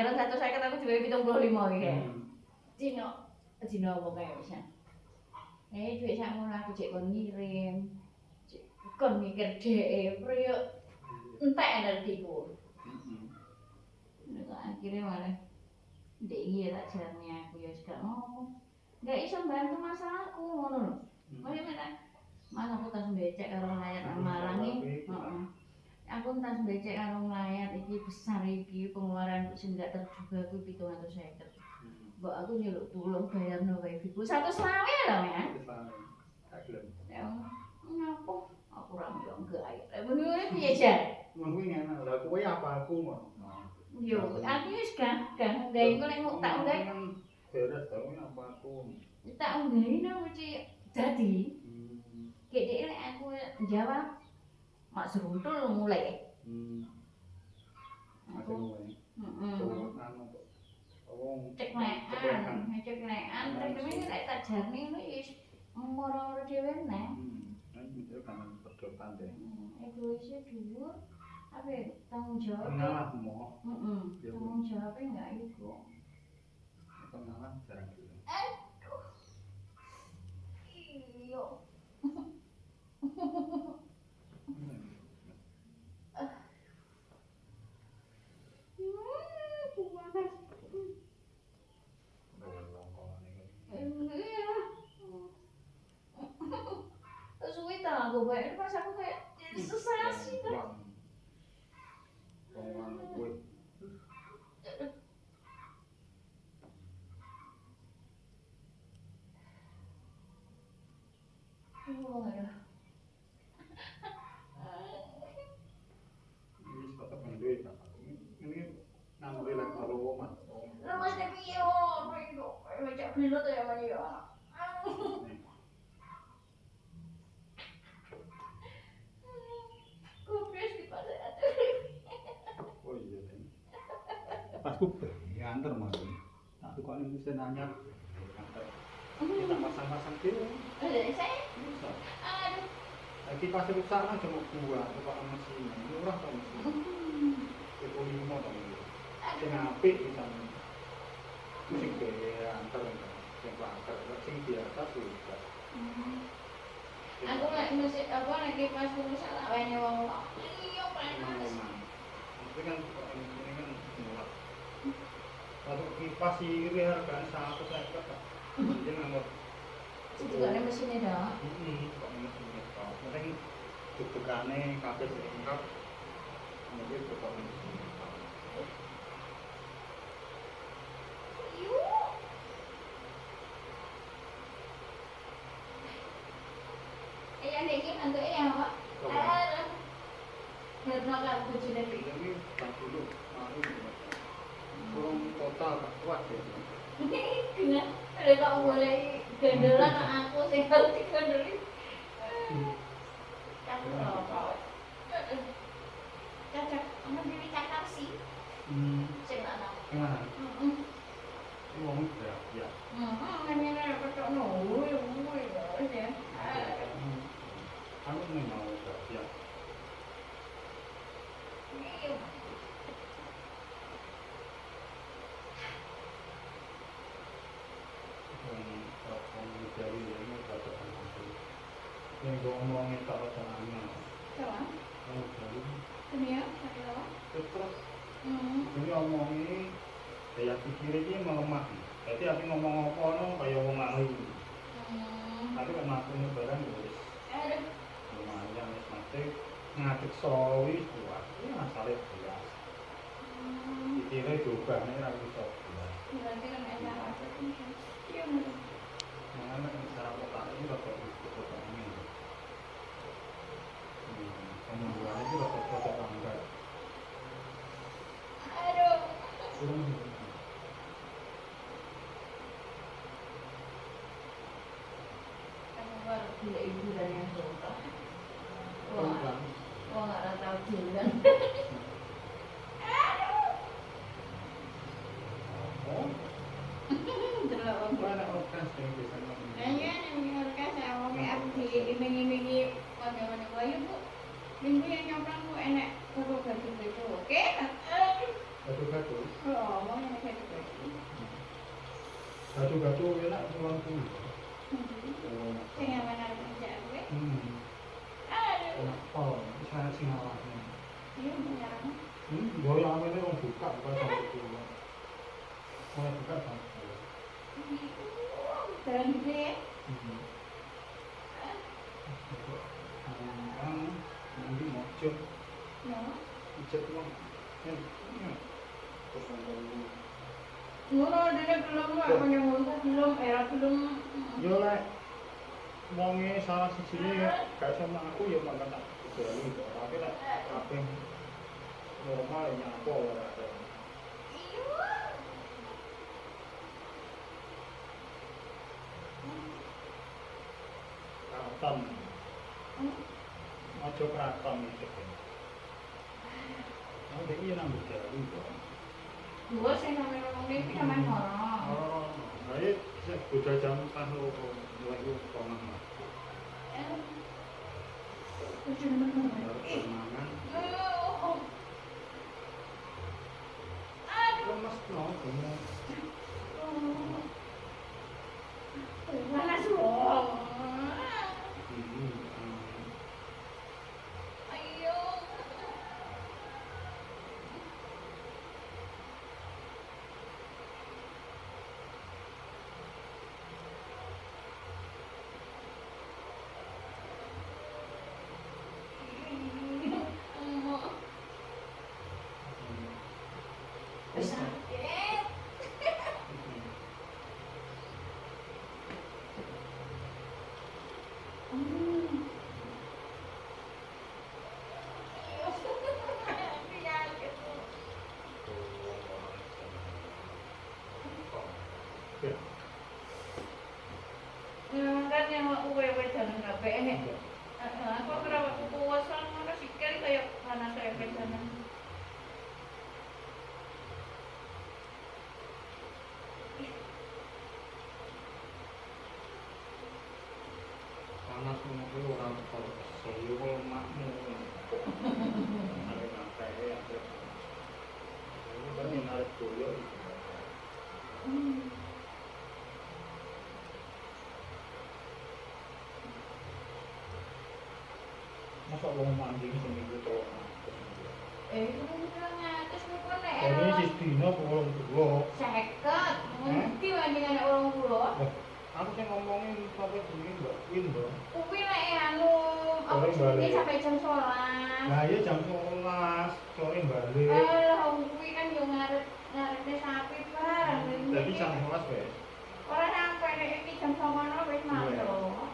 bayaran 150 aku dibayar 75 iki. Dino apa kae wis. Duit sakmono aku cek kon ngirim. Cek kon mikir dhek priyo entek energiku. Nek akhirnya malah ndek iki tak jarane aku ya gak ngomong. Gak iso bantu masalahku ngono lho. Mas aku tas becek karo layar Malang iki. Heeh. Aku tas becek karo layar iki besar iki pengeluaranku sing gak terduga ku 750. Mbok aku nyeluk tulung bayarno wifi ku 120 lho ya. Gak gelem. Ya ngapo aku ora yo gawe. Bener piye jar? Wong kuwi ngene lho kowe apa aku ngono. Yo aku wis gak gawe engko nek tak gawe beres dong apa aku. Tak nggawe nang mesti dadi. Gede lek aku jawab mak seruntul mulai. Aku mulai. Ceklekan, terus lek tak jarne ngono ya moro-moro dhewe neh. Itu kan pedotan deh. Egoisnya dhuwur, tapi tanggung jawab. Pengalaman. Tanggung jawabnya enggak iku. Pengalaman jarang dulu. Aduh. Iyo. Suwi ta aku bayar pas aku kayak sensasi tuh. Oh ya. Ini sepatu pendek apa? Ini nambah lagi kalau woman. Mas piye ono itu? Macam pilot ya mani ya. Kupres di pasar. Oh iya kan. Pas kupres ya antar malu. Tak tuh kok ini mesti nanya. Kita pasang-pasang dulu. Saya. Aduh. Lagi pas rusak kan cuma buah, coba mesin. Murah kan mesin. 25 kan. Sing apik misalnya. Sing dia antar yang antar sing biasa sudah. Aku lagi musik apa lagi pas rusak tak wene wong lok. Iya panas. Itu kan ini kan murah. Kalau kipas iri harganya 150 kan. Dia nggak Juga ada mesinnya dah. Kok mesinnya kok. Penting deg-degane kabeh lengkap. Mungkin kok mesinnya. Yang ini untuk yang apa? Berapa baju dari? Ini tak dulu, malu. Kurang total tak kuat ya. Kena, ada tak boleh gandelan aku sih harus digandelin. Kamu apa? Cocok, kamu jadi cakap sih. Cek anak. Nah, ini ngomong ya. Hanya ada cocok nol, ya. Aku nih mau ya. Yang gue ngomongin tak ada aneh. Coba. Kamu jauh. Ini ya, satu lawan. Terus. Ini ngomongin kayak pikir ini melemah. Jadi aku ngomong apa no kayak wong ahli. Tapi kan aku ini barang wis. Lumayan wis mati ngadeg sawi kuat. Ini masalah biasa. Pikirnya juga nih aku iso. Berarti kan ada apa sih? Iya. Mana kan cara kota ini rada kota ini. Pembuahan itu rada tangga. Aduh. Gila ibu dan yang suka. Wah nggak tahu jalan. Kayaknya nih orkas saya mau kayak aku diiming-imingi bagaimana bayu bu. Minggu yang nyoplang bu enak perlu baju itu, oke? Gado-gado. Oh, mau yang gado-gado. Gado-gado enak pulang kuwi. Oh. Sing aman arep njak kowe. Aduh. Kenapa? Saya sing awakne. Iya, beneran. Yo yang amene wong buka sampai itu. Mulai buka sampai. Jalan gede ya? Nanti mau cek, Ya. cek uang. Terus nanti. Ngono dene belum kok menyambut belum era belum. Yo lek wonge salah sijine gak sama aku ya makan tak berani kok. Tapi lek kabeh normal ya nyapa ora ada. Kraton. Ojo kraton iki. Oh, iki nang Betawi kok. Dua sing sampe ngomong iki sampean ora. Oh, ae sing bocah jam pas loro mulai ku kono. Semangan. Lemes no, kamu. Panas loh. Ayo. Sakit. Kan yang aku wewe jalan kabeh. Aku kenapa aku puasan mana sikil kayak panas kayak jalan. Panas ngono ora kok saya kok makmu. Are ngapae ya. Ini kan menarik dulu. Masa wong mandi seminggu to. Itu kan ngatus niku nek. Ini sistine bolong dulu. 50. Ngerti bandingan orang pulau. Aku sing ngomongin sampai jenenge Mbak Win to. Kuwi nek anu apa jenenge sampai jam 11. Nah, iya jam 11 sore balik. Kuwi kan yo ngarepne sapi barang. Jadi jam 11 wes. Ora sampai nek iki jam 09.00 wis masuk.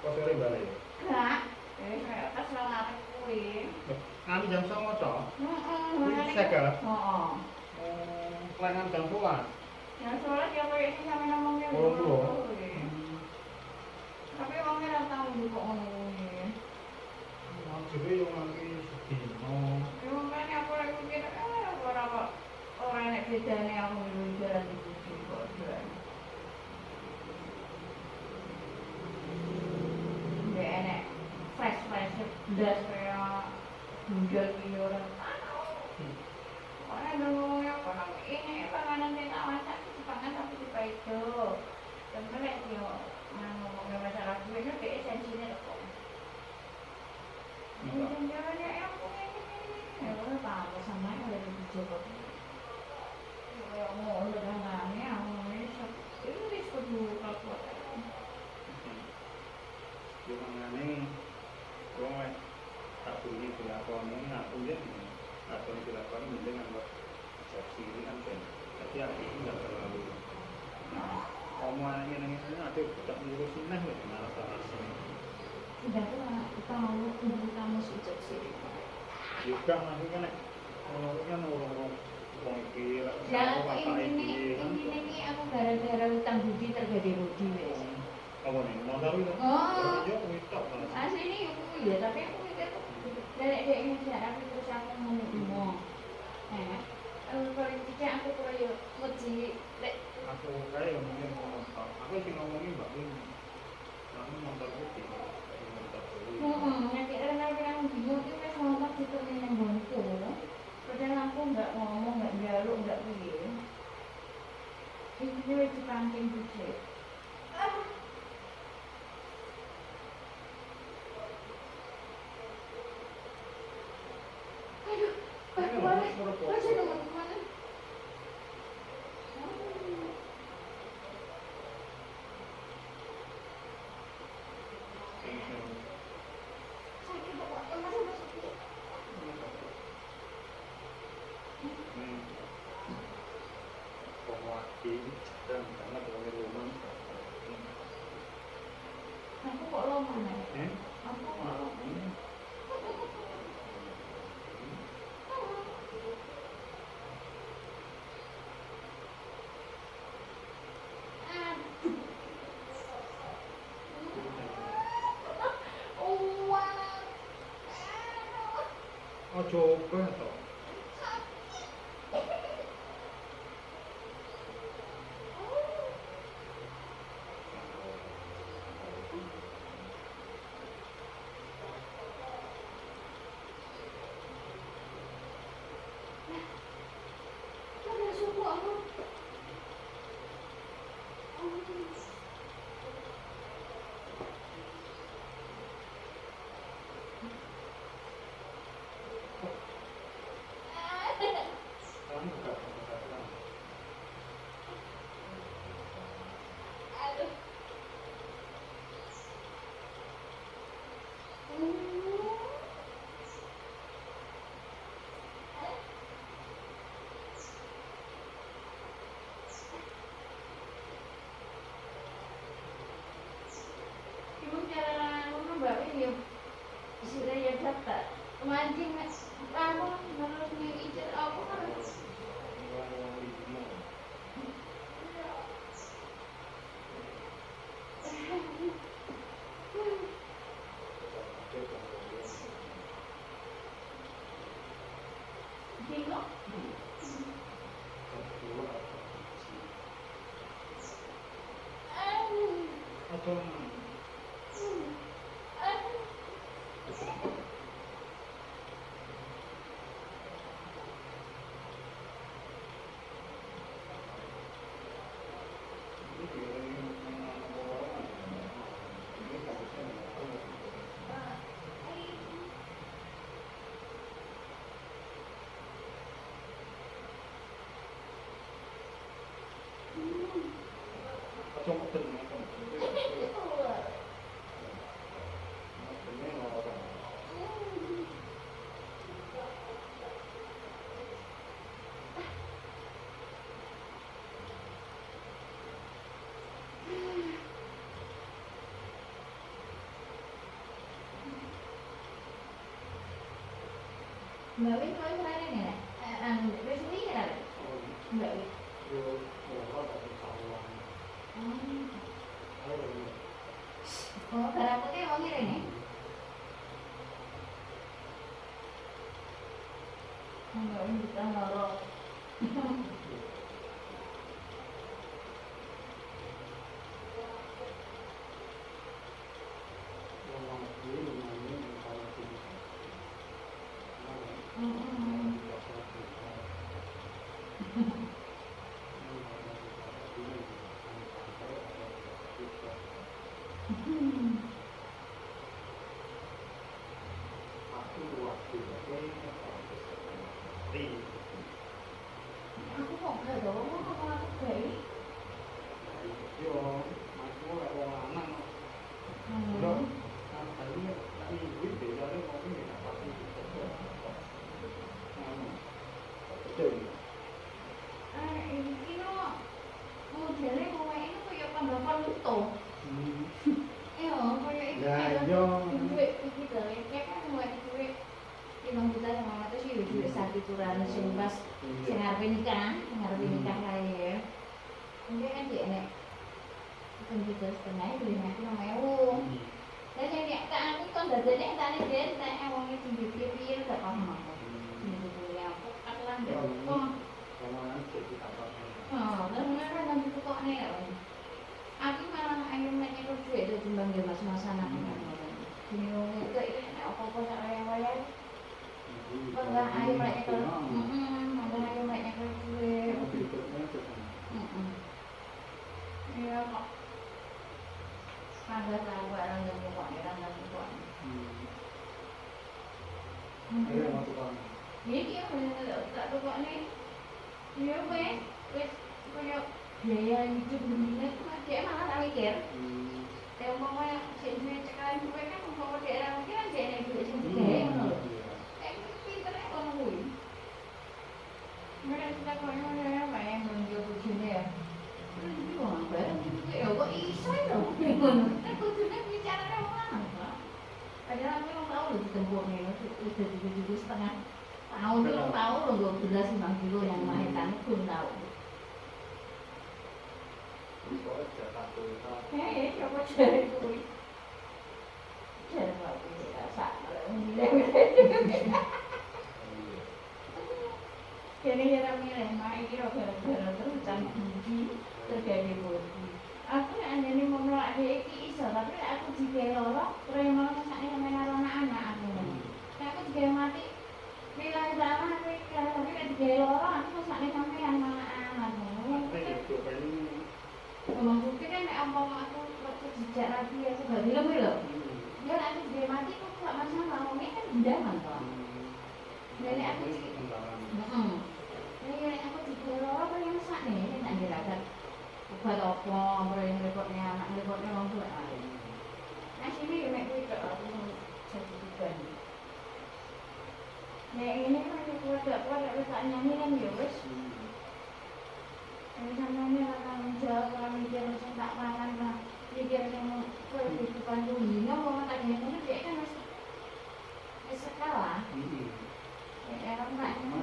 Kok sore balik? Gak. Kayak pas lah ngarep kuwi. Nanti jam 09.00 to? Heeh. Seket. Heeh. Kelangan jam 11. Jam 11 ya koyo iki sampe ngomongnya. Tapi wongnya ora tau kok ngono kuwi. Jadi yang nanti sedino. Ya makanya aku lagi mikir, ora kok ora nek bedane aku jalan iki kok jalan. Ndek enek fresh das kaya bundal iki ora. Ora ngomongnya apa nang ini panganan sing tak masak dipangan tapi dipaido. Sampe nek yo ngomongnya masalah duwe nek esensine kok. Jangan-jangan ya aku ini. Ya udah apa sama yang ada di Jawa. Ya mau udah nanya, aku ini disebut dulu kalau Gimana wong tak beli dilakoni aku ya atau dilakoni mending nggak seksi ini kan ben. Tapi aku ini nggak terlalu. Omongan ini ada tak ngurusin lah malah salah sini. tidak tahu ibu kamu sejak sini. Juga nanti kan kan orang-orang kira Ya ini aku gara-gara utang budi terjadi rudi wes. Apa nih? Mau tahu itu? Oh. Iya, kita kan. Asli ini aku ya tapi aku mikir dari dia ini aku terus aku ngomong. Paling tidak aku koyo wedi lek Aku kayak ngomongin motor. Aku sih ngomongin Mbak Win. Kamu motor putih. nanti renal bilang bingung itu wis ngomong gitu ning nggonku. Padahal aku nggak ngomong, nggak jaluk, nggak begini. Ini wis dipancing bucik. Aduh, kemana? Aja nomor kemana? Sakit pokoknya masih sakit. Dan karena terlalu lumayan. Aku kok lama nih? Aku kok lama? Oh coba toh. Ada suku aku. Kamu buka buka. Aduh. Ibu cara mbak ini sudah ya dapat mancing aku harus ngijar aku harus bingung. Atau Mbak Win kalau kemarin ya, resmi ya, Mbak Win. Oh, karena aku kayak mau ngirim ya. Mbak Win kita ngorok. Aku kok gak tau, aku baik. Ini no modelnya kayak ini kayak tanggapan luto. Kayak itu kayak duit gitu, kayak kan mulai duit 5 juta sama mama tuh sih duit sapi turan sing pas sing arepe nikah kae ya. Mungkin kan dia nek komputer setengah beli nanti 5.000. Dan yang dia tak anu kan dadane tane dia tak wong iki piye-piye gak paham aku. Ini punya aku kan ndak kok. Dan kan nanti kok nek aku malah ayo nek nyuruh duit itu timbang dia mas-masan aku kan. Ini wong itu nek apa-apa sak wayang-wayang Pegang air banyak kalau, pegang air banyak kalau gue. Iya kok. Agak tahu orang dan pokoknya orang dan pokoknya. Ayo masuk kan. Iya tak pokoknya. Iya wes punya biaya hidup begini dia malah tak mikir. Tapi umpamanya sini cekalan gue kan umpama dia mikir kan dia ada duit sendiri kan loh. Pinternya kalau gue. Mereka kita kalau yang banyak menjual bujurnya ya. Wah, barang juga ya kok iso lho. Kan kudune bicarane orang. Padahal aku tahu lho ditembokne udah 7 setengah tahun itu tahu lho 12 bang kilo yang lahiran pun tahu. Coba cari kuwi. Cari apa ya salah. Kene ya milih mak iki gara-gara terusan gigi terjadi bodi. Aku nek anjene mau nolak dhek iki iso, tapi nek aku digawe lara, terus mau sakne sampe karo anak aku. Nek aku digawe mati, milih drama aku iki, tapi nek digawe lara aku sakne sampean malah anak. Ngomong bukti kan nek umpama aku waktu dijak rapi aku gak film lho. Ya nek aku digawe mati kok gak masalah, ini kan undangan kok. Jadi aku ini aku digawe lara apa yang sakne nek tak jelakan. Obat apa, yang repotnya anak, repotnya orang tua. Nah sini ya nek kuwi aku sertifikat. Nek ini kan keluarga wis tak nyanyi kan ya wis. Ini sampeyan ora tanggung jawab ora mikir sing tak mangan lah. Mikir sing kehidupan dunia mau tak ngene dhek kan wis sekolah. Ya orang nak ini.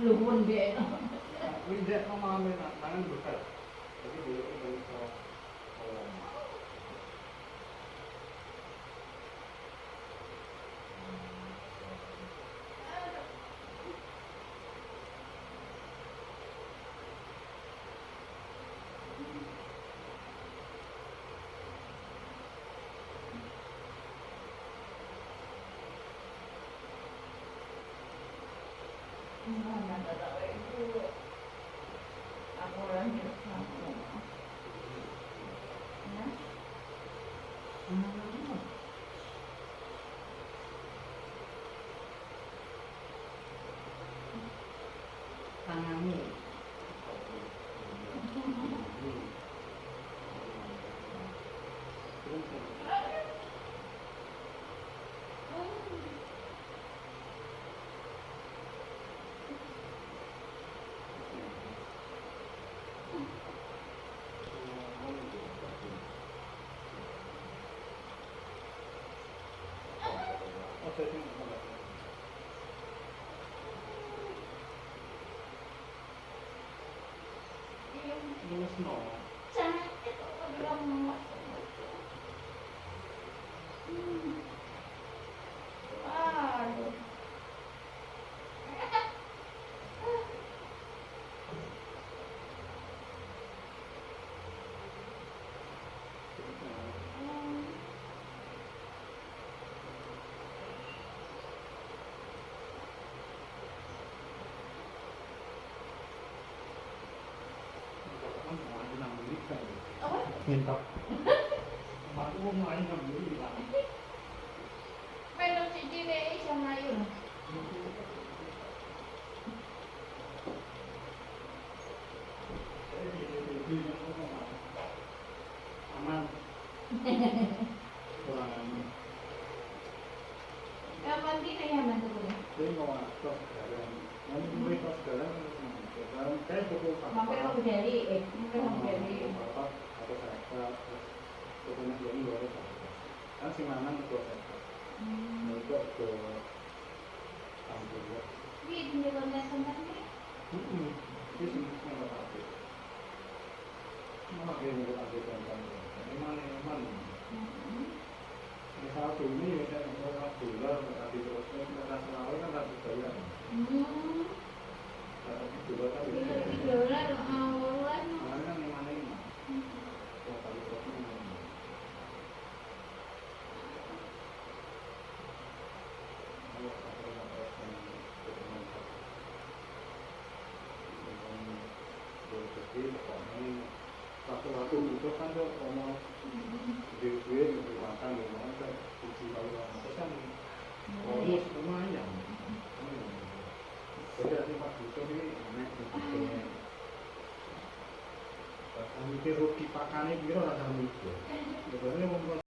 Lu pun dia itu. Dia mau ambil tangan besar, tapi dia itu bisa. Tangannya. Minta. Aku mau main sama dia lah. Melo cici deh sama Ayu. Aman. Kurang aman. Kapan kita yang bantu boleh? Dia mau masuk sekarang. Nanti mereka sekarang sekarang saya butuh Mampir ke dari, mampir ke dari. apa atau saya pokoknya ini luar kan si mana itu saya mereka ke kampung ya. Ini dia konten-konten ni. Itu sebenarnya nggak apa. Mana dia mau update tentang mana. Satu ini saya mau $1 tapi terusnya kita selalu kan harus bayar. $1 kan $3, Jadi pokoknya satu-satu itu kan tuh ngomong duit untuk makan ngomong kan 7,5% bonus lumayan. Jadi nanti Pak Duto ini naik sebetulnya. Mikir rugi pakannya biro rasa mikir. Sebenarnya